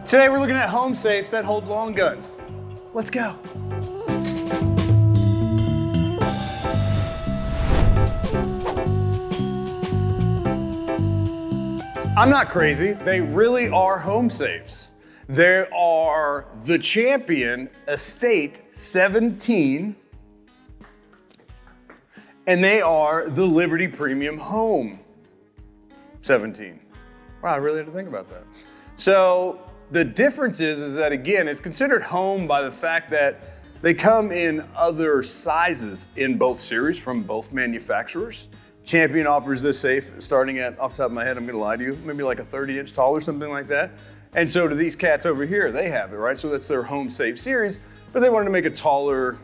Today we're looking at home safes that hold long guns. Let's go. I'm not crazy, they really are home safes. They are the Champion Estate 17, and they are the Liberty Premium Home 17. Wow, I really had to think about that. So the difference is that again, it's considered home by the fact that they come in other sizes in both series from both manufacturers. Champion offers this safe starting at, off the top of my head, I'm gonna lie to you, maybe like a 30-inch tall or something like that. And so do these cats over here, they have it, right? So that's their home safe series, but they wanted to make a taller,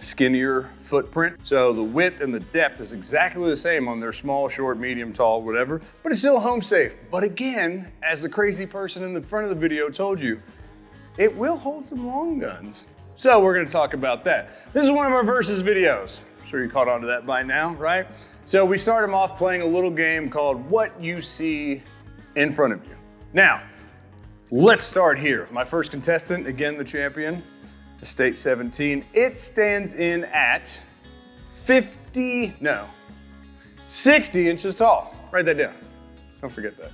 skinnier footprint. So the width and the depth is exactly the same on their small, short, medium, tall, whatever, but it's still home safe. But again, as the crazy person in the front of the video told you, it will hold some long guns. So we're gonna talk about that. This is one of our versus videos. I'm sure you caught on to that by now, right? So we start them off playing a little game called What You See in Front of You. Now, let's start here. My first contestant, again, the Champion Estate 17. It stands in at 60 inches tall. Write that down. Don't forget that.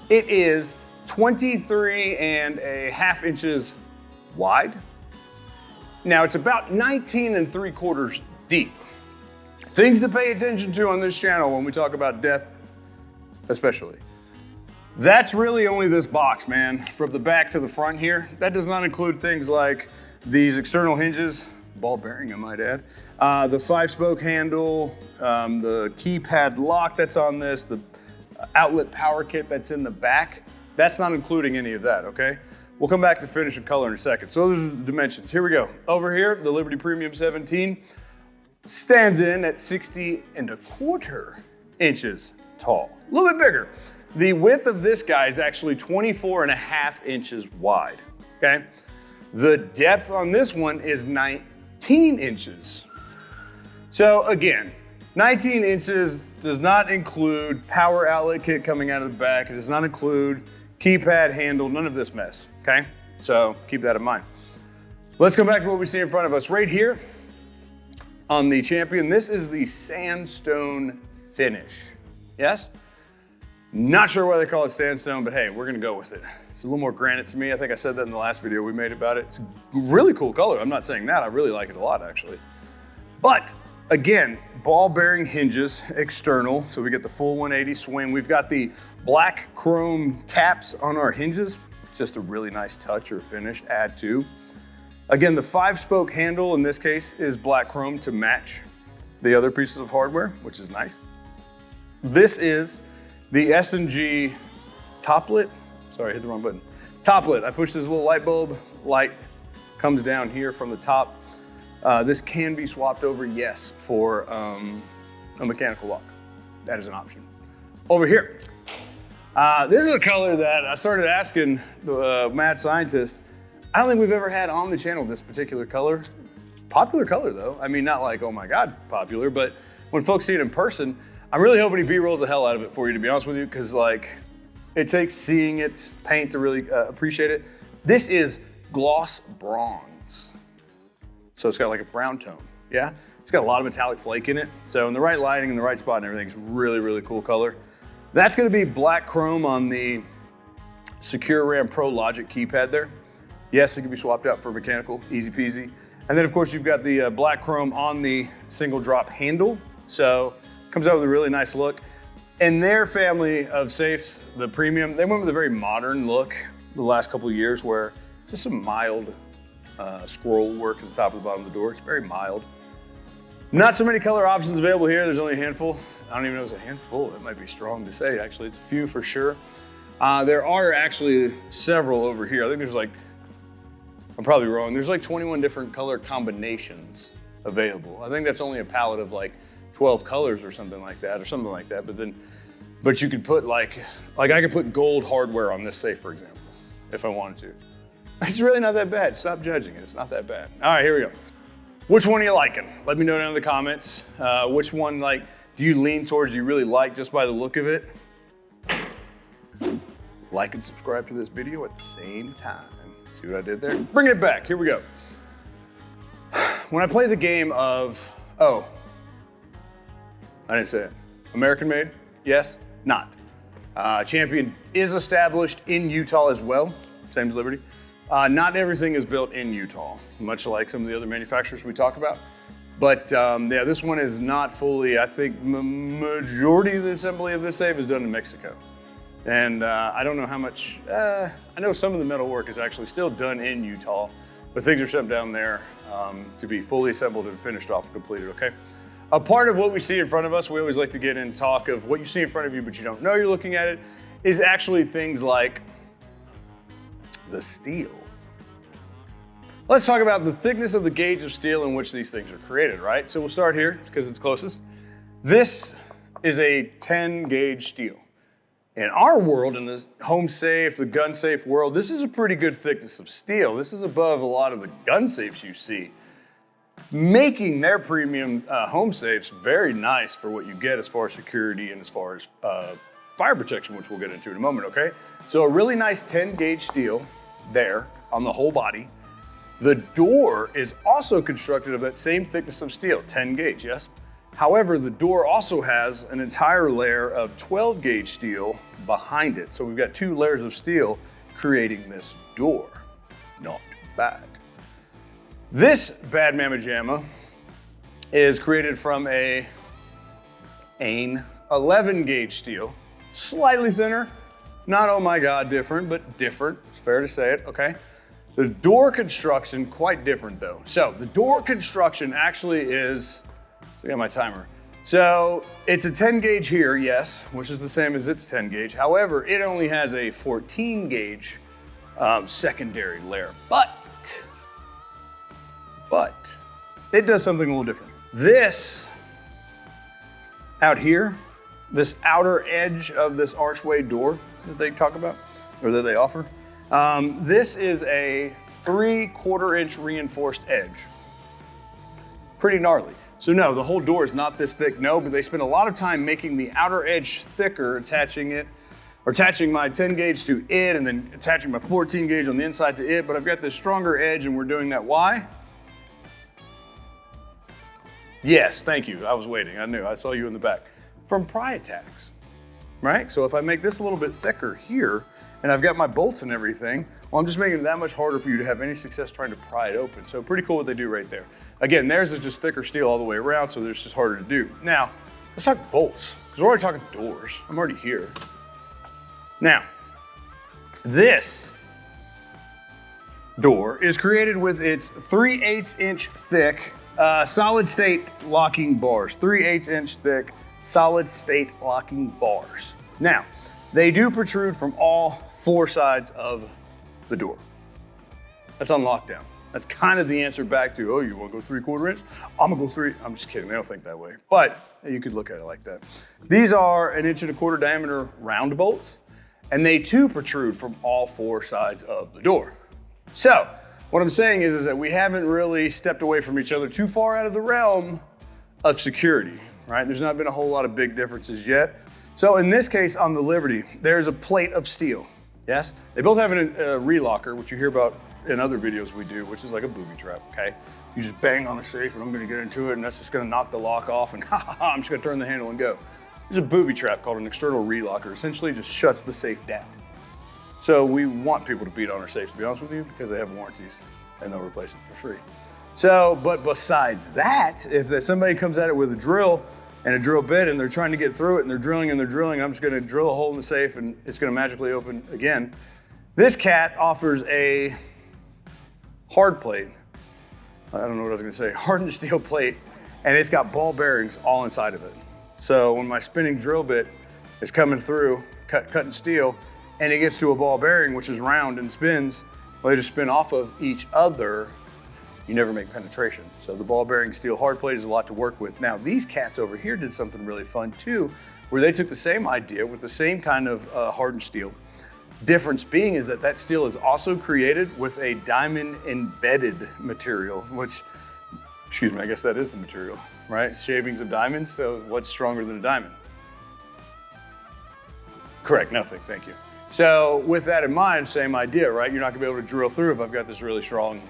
It is 23.5 inches wide. Now it's about 19 3/4 deep. Things to pay attention to on this channel when we talk about depth, especially. That's really only this box, man. From the back to the front here. That does not include things like these external hinges, ball bearing I might add, the 5-spoke handle, the keypad lock that's on this, the outlet power kit that's in the back. That's not including any of that, okay? We'll come back to finish and color in a second. So those are the dimensions. Here we go. Over here, the Liberty Premium 17 stands in at 60.25 inches tall. A little bit bigger. The width of this guy is actually 24.5 inches wide, okay? The depth on this one is 19 inches. So again, 19 inches does not include power outlet kit coming out of the back. It does not include keypad handle, none of this mess, okay? So keep that in mind. Let's come back to what we see in front of us right here on the Champion. This is the sandstone finish, yes? Not sure why they call it sandstone, but hey, we're gonna go with it. It's a little more granite to me. I think I said that in the last video we made about it. It's a really cool color. I'm not saying that, I really like it a lot actually. But again, ball bearing hinges, external, so we get the full 180 swing. We've got the black chrome caps on our hinges. It's just a really nice touch or finish, add to. Again, the 5-spoke handle in this case is black chrome to match the other pieces of hardware, which is nice. This is the S&G toplet. Sorry, I hit the wrong button. Toplet, I push this little light bulb, light comes down here from the top. This can be swapped over, yes, for a mechanical lock. That is an option. Over here, this is a color that I started asking the mad scientist. I don't think we've ever had on the channel this particular color. Popular color though. I mean, not like, oh my God, popular, but when folks see it in person, I'm really hoping he B-rolls the hell out of it for you, to be honest with you, because like, it takes seeing it paint to really appreciate it. This is gloss bronze. So it's got like a brown tone, yeah? It's got a lot of metallic flake in it. So in the right lighting, in the right spot and everything, it's really, really cool color. That's gonna be black chrome on the Secure RAM Pro Logic keypad there. Yes, it can be swapped out for mechanical, easy peasy. And then of course you've got the black chrome on the single drop handle. So it comes out with a really nice look. In their family of safes, the Premium, they went with a very modern look the last couple of years where just some mild scroll work at the top and the bottom of the door. It's very mild. Not so many color options available here. There's only a handful. I don't even know if it's a handful. It might be strong to say, actually. It's a few for sure. There are actually several over here. I think there's like, I'm probably wrong. There's like 21 different color combinations available. I think that's only a palette of like 12 colors or something like that, but you could put like I could put gold hardware on this safe, for example, if I wanted to. It's really not that bad. Stop judging it. It's not that bad. All right, here we go. Which one are you liking? Let me know down in the comments. Which one, like, do you lean towards, you really like just by the look of it? like and subscribe to this video at the same time. See what I did there? Bringing it back, here we go. When I play the game of, I didn't say it. American made, yes, not. Champion is established in Utah as well, same as Liberty. Not everything is built in Utah, much like some of the other manufacturers we talk about. But yeah, this one is not fully, I think majority of the assembly of this safe is done in Mexico. And I don't know how much, I know some of the metal work is actually still done in Utah, but things are shipped down there to be fully assembled and finished off and completed, okay? A part of what we see in front of us, we always like to get in talk of what you see in front of you, but you don't know you're looking at it, is actually things like the steel. Let's talk about the thickness of the gauge of steel in which these things are created, right? So we'll start here because it's closest. This is a 10 gauge steel. In our world, in this home safe, the gun safe world, this is a pretty good thickness of steel. This is above a lot of the gun safes you see, making their premium home safes very nice for what you get as far as security and as far as fire protection, which we'll get into in a moment, okay? So a really nice 10 gauge steel there on the whole body. The door is also constructed of that same thickness of steel, 10 gauge, yes? However, the door also has an entire layer of 12 gauge steel behind it. So we've got 2 layers of steel creating this door. Not bad. This bad mamma jamma is created from a 11 gauge steel, slightly thinner, not oh my God different, but different, it's fair to say it, okay? The door construction, quite different though. So the door construction actually is, I got my timer. So it's a 10 gauge here, yes, which is the same as its 10 gauge. However, it only has a 14 gauge secondary layer, but it does something a little different. This out here, this outer edge of this archway door that they talk about, or that they offer, this is a 3/4 inch reinforced edge. Pretty gnarly. So no, the whole door is not this thick, no, but they spend a lot of time making the outer edge thicker, attaching my 10 gauge to it, and then attaching my 14 gauge on the inside to it, but I've got this stronger edge and we're doing that. Why? Yes, thank you, I was waiting, I knew, I saw you in the back. From pry attacks, right? So if I make this a little bit thicker here, and I've got my bolts and everything, well, I'm just making it that much harder for you to have any success trying to pry it open. So pretty cool what they do right there. Again, theirs is just thicker steel all the way around, so it's just harder to do. Now, let's talk bolts, because we're already talking doors. I'm already here. Now, this door is created with its 3/8 inch thick solid state locking bars. 3/8 inch thick solid state locking bars. Now, they do protrude from all 4 sides of the door. That's on lockdown. That's kind of the answer back to, oh, you want to go 3/4 inch? I'm gonna go 3. I'm just kidding, they don't think that way. But you could look at it like that. These are 1.25 inch diameter round bolts, and they too protrude from all 4 sides of the door. So, what I'm saying is that we haven't really stepped away from each other too far out of the realm of security, right? There's not been a whole lot of big differences yet. So in this case on the Liberty, there's a plate of steel, yes? They both have a relocker, which you hear about in other videos we do, which is like a booby trap, okay? You just bang on the safe and I'm gonna get into it and that's just gonna knock the lock off and I'm just gonna turn the handle and go. There's a booby trap called an external relocker, essentially just shuts the safe down. So we want people to beat on our safe, to be honest with you, because they have warranties and they'll replace it for free. So, but besides that, if somebody comes at it with a drill and a drill bit and they're trying to get through it and they're drilling, I'm just gonna drill a hole in the safe and it's gonna magically open again. This cat offers a hard plate. I don't know what I was gonna say, hardened steel plate, and it's got ball bearings all inside of it. So when my spinning drill bit is coming through, cutting steel, and it gets to a ball bearing, which is round and spins, well, they just spin off of each other, you never make penetration. So the ball bearing steel hard plate is a lot to work with. Now these cats over here did something really fun too, where they took the same idea with the same kind of hardened steel. Difference being is that steel is also created with a diamond embedded material, which, excuse me, I guess that is the material, right? Shavings of diamonds, so what's stronger than a diamond? Correct, nothing, thank you. So with that in mind, same idea, right? You're not gonna be able to drill through if I've got this really strong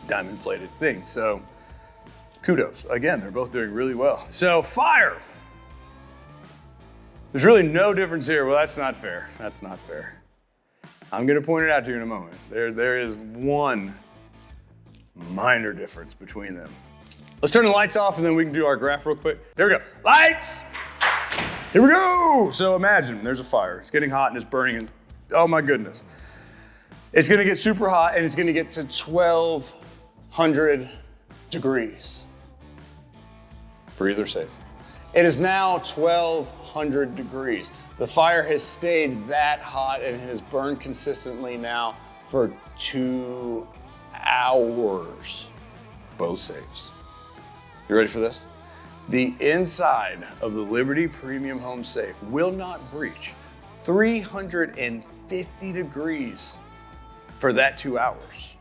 diamond plated thing. So kudos. Again, they're both doing really well. So fire. There's really no difference here. Well, that's not fair. That's not fair. I'm gonna point it out to you in a moment. There is one minor difference between them. Let's turn the lights off and then we can do our graph real quick. There we go. Lights! Here we go! So imagine there's a fire. It's getting hot and it's burning. And oh my goodness. It's gonna get super hot and it's gonna get to 1,200 degrees for either safe. It is now 1,200 degrees. The fire has stayed that hot and has burned consistently now for 2 hours. Both safes. You ready for this? The inside of the Liberty Premium Home Safe will not breach 350 degrees for that 2 hours.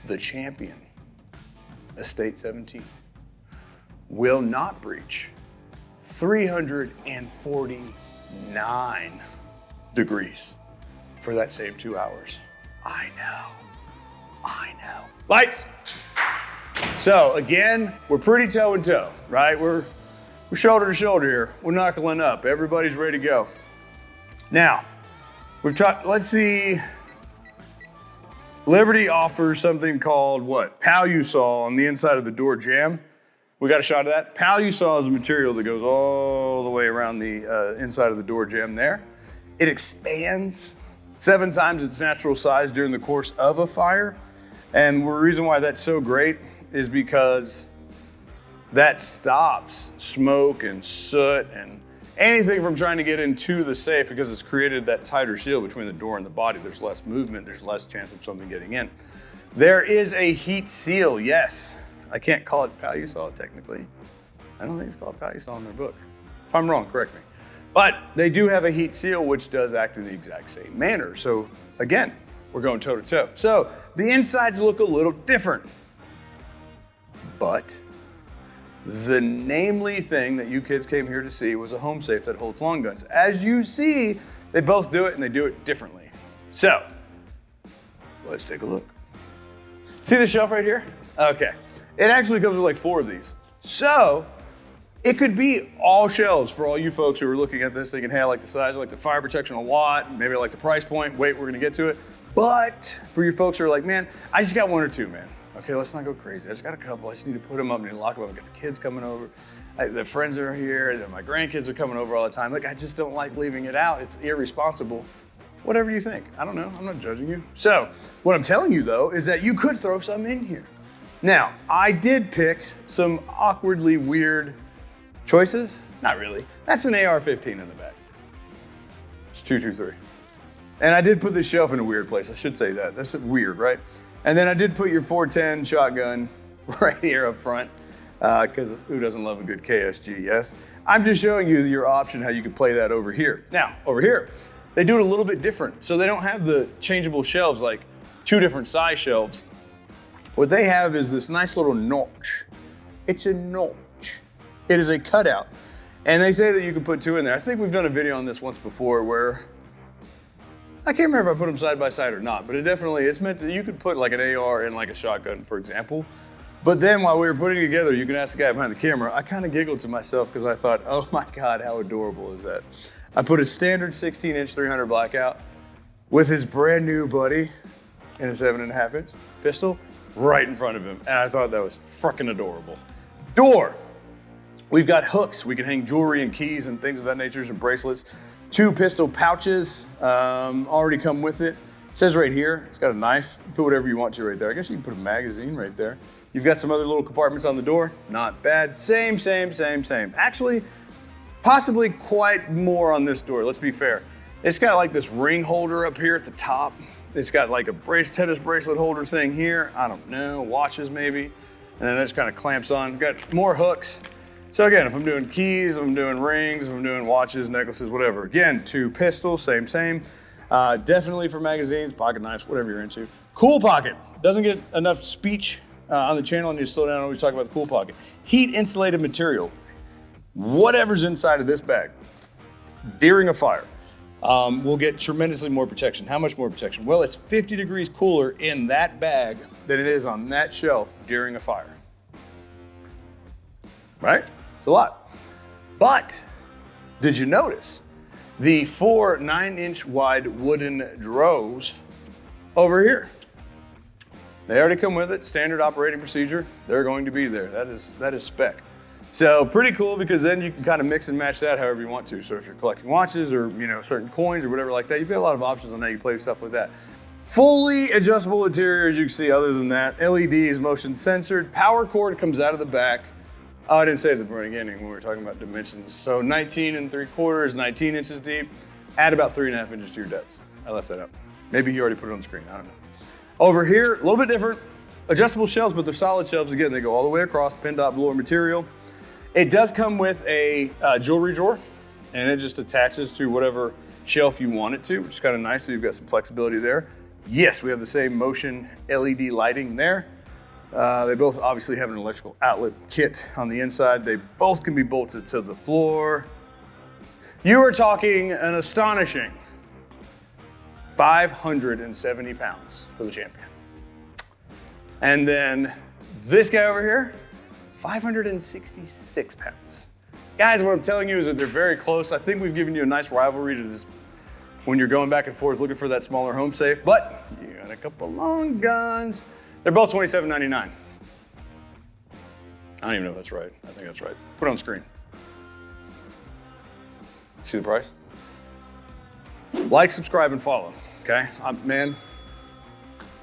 The Champion Estate 17 will not breach 349 degrees for that same 2 hours. I know. Lights. So again, we're pretty toe and toe, right? We're shoulder to shoulder here. We're knuckling up. Everybody's ready to go. Now, we've talked, let's see. Liberty offers something called what? Palusol on the inside of the door jamb. We got a shot of that. Palusol is a material that goes all the way around the inside of the door jamb there. It expands 7 times its natural size during the course of a fire. And the reason why that's so great is because that stops smoke and soot and anything from trying to get into the safe, because it's created that tighter seal between the door and the body. There's less movement, there's less chance of something getting in. There is a heat seal, yes. I can't call it Palusol technically. I don't think it's called Palusol in their book. If I'm wrong, correct me. But they do have a heat seal which does act in the exact same manner. So again, we're going toe to toe. So the insides look a little different, but the namely thing that you kids came here to see was a home safe that holds long guns. As you see, they both do it and they do it differently. So let's take a look. See the shelf right here? Okay. It actually comes with like 4 of these. So it could be all shelves for all you folks who are looking at this thinking, hey, I like the size, I like the fire protection a lot, maybe I like the price point, wait, we're gonna get to it. But for you folks who are like, man, I just got 1 or 2, man. Okay, let's not go crazy. I just got a couple. I just need to put them up, I need to lock them up. I got the kids coming over. The friends are here. My grandkids are coming over all the time. Look, I just don't like leaving it out. It's irresponsible. Whatever you think. I don't know. I'm not judging you. So what I'm telling you though is that you could throw some in here. Now, I did pick some awkwardly weird choices. Not really. That's an AR-15 in the back. It's 223. And I did put this shelf in a weird place. I should say that. That's weird, right? And then I did put your 410 shotgun right here up front, because who doesn't love a good KSG, yes? I'm just showing you your option, how you can play that over here. Now, over here, they do it a little bit different. So they don't have the changeable shelves, like 2 different size shelves. What they have is this nice little notch. It's a notch. It is a cutout. And they say that you can put 2 in there. I think we've done a video on this once before where, I can't remember if I put them side by side or not, but it's meant that you could put like an AR in like a shotgun, for example. But then while we were putting it together, you can ask the guy behind the camera, I kind of giggled to myself because I thought, oh my God, how adorable is that? I put a standard 16-inch 300 blackout with his brand new buddy in a 7.5-inch pistol right in front of him. And I thought that was freaking adorable. Door. We've got hooks. We can hang jewelry and keys and things of that nature and bracelets. 2 pistol pouches already come with it. It says right here, it's got a knife. Put whatever you want to right there. I guess you can put a magazine right there. You've got some other little compartments on the door. Not bad. Same. Actually, possibly quite more on this door. Let's be fair. It's got like this ring holder up here at the top. It's got like a tennis bracelet holder thing here. I don't know, watches maybe. And then this kind of clamps on. Got more hooks. So again, if I'm doing keys, if I'm doing rings, if I'm doing watches, necklaces, whatever. Again, 2 pistols, same. Definitely for magazines, pocket knives, whatever you're into. Cool pocket. Doesn't get enough speech on the channel. I need to slow down and always talk about the cool pocket. Heat insulated material. Whatever's inside of this bag during a fire, we'll get tremendously more protection. How much more protection? Well, it's 50 degrees cooler in that bag than it is on that shelf during a fire. Right? It's a lot. But did you notice the 4 9-inch wide wooden drawers over here? They already come with it, standard operating procedure. They're going to be there. That is spec. So pretty cool, because then you can kind of mix and match that however you want to. So if you're collecting watches or certain coins or whatever like that, you've got a lot of options on how you play with stuff like that. Fully adjustable interior, as you can see. Other than that, LEDs, motion censored, power cord comes out of the back. Oh, I didn't say it at the beginning when we were talking about dimensions. So 19 3/4, 19 inches deep. Add about 3.5 inches to your depth. I left that out. Maybe you already put it on the screen, I don't know. Over here, a little bit different. Adjustable shelves, but they're solid shelves. Again, they go all the way across, pin dot velour material. It does come with a jewelry drawer, and it just attaches to whatever shelf you want it to, which is kind of nice, so you've got some flexibility there. Yes, we have the same motion LED lighting there. They both obviously have an electrical outlet kit on the inside. They both can be bolted to the floor. You are talking an astonishing 570 pounds for the Champion. And then this guy over here, 566 pounds. Guys, what I'm telling you is that they're very close. I think we've given you a nice rivalry to this when you're going back and forth looking for that smaller home safe, but you got a couple long guns. They're both $27.99. I don't even know if that's right. I think that's right. Put it on screen. See the price? Like, subscribe, and follow, okay? Man,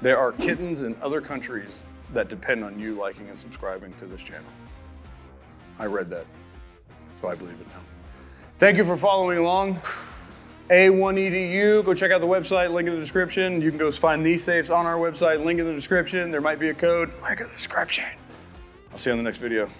there are kittens in other countries that depend on you liking and subscribing to this channel. I read that, so I believe it now. Thank you for following along. A1EDU, go check out the website, link in the description. You can go find these safes on our website, link in the description. There might be a code, link in the description. I'll see you on the next video.